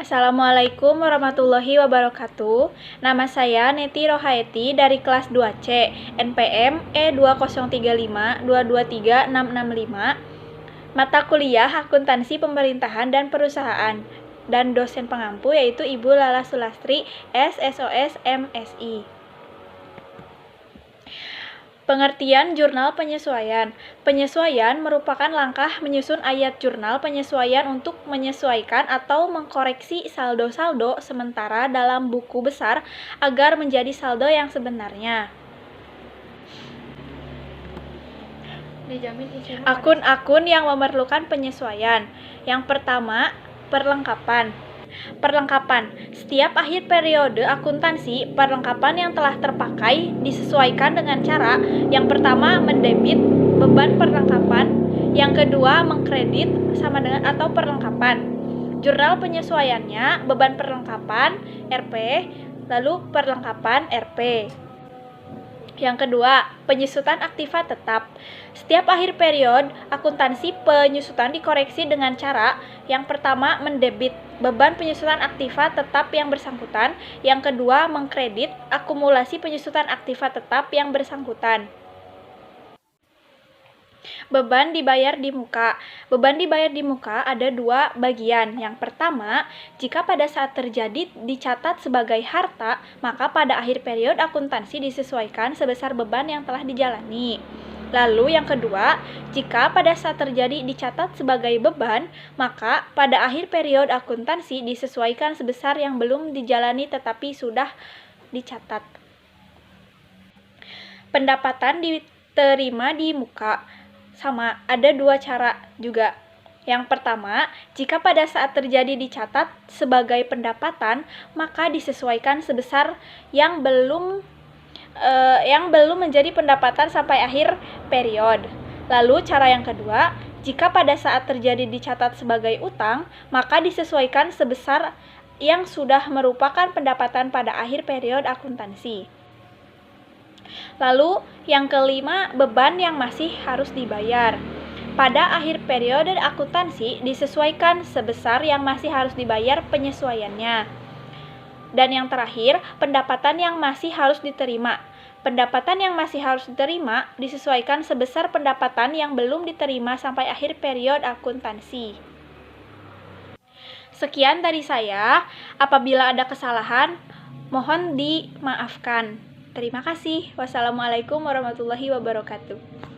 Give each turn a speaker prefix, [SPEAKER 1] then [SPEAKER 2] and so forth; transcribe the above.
[SPEAKER 1] Assalamualaikum warahmatullahi wabarakatuh. Nama saya Neti Rohaeti dari kelas 2C, NPM E203522365. Mata kuliah Akuntansi Pemerintahan dan Perusahaan, dan dosen pengampu yaitu Ibu Lala Sulastri, SSOS MSI. Pengertian jurnal penyesuaian. Penyesuaian merupakan langkah menyusun ayat jurnal penyesuaian untuk menyesuaikan atau mengkoreksi saldo-saldo sementara dalam buku besar agar menjadi saldo yang sebenarnya. Akun-akun yang memerlukan penyesuaian. Yang pertama, perlengkapan. Setiap akhir periode akuntansi, perlengkapan yang telah terpakai disesuaikan dengan cara yang pertama mendebit beban perlengkapan, yang kedua mengkredit sama dengan atau perlengkapan. Jurnal penyesuaiannya beban perlengkapan RP, lalu perlengkapan RP. Yang kedua, penyusutan aktiva tetap. Setiap akhir periode akuntansi, penyusutan dikoreksi dengan cara yang pertama mendebit beban penyusutan aktiva tetap yang bersangkutan, yang kedua mengkredit akumulasi penyusutan aktiva tetap yang bersangkutan. Beban dibayar di muka. Beban dibayar di muka ada dua bagian. Yang pertama, jika pada saat terjadi dicatat sebagai harta, maka pada akhir periode akuntansi disesuaikan sebesar beban yang telah dijalani. Lalu yang kedua, jika pada saat terjadi dicatat sebagai beban, maka pada akhir periode akuntansi disesuaikan sebesar yang belum dijalani tetapi sudah dicatat. Pendapatan diterima di muka. Sama, ada dua cara juga. Yang pertama, jika pada saat terjadi dicatat sebagai pendapatan, maka disesuaikan sebesar yang belum menjadi pendapatan sampai akhir periode. Lalu cara yang kedua, jika pada saat terjadi dicatat sebagai utang, maka disesuaikan sebesar yang sudah merupakan pendapatan pada akhir periode akuntansi. Lalu yang kelima, beban yang masih harus dibayar. Pada akhir periode akuntansi disesuaikan sebesar yang masih harus dibayar penyesuaiannya. Dan yang terakhir, pendapatan yang masih harus diterima. Pendapatan yang masih harus diterima disesuaikan sebesar pendapatan yang belum diterima sampai akhir periode akuntansi. Sekian dari saya. Apabila ada kesalahan, mohon dimaafkan. Terima kasih. Wassalamualaikum warahmatullahi wabarakatuh.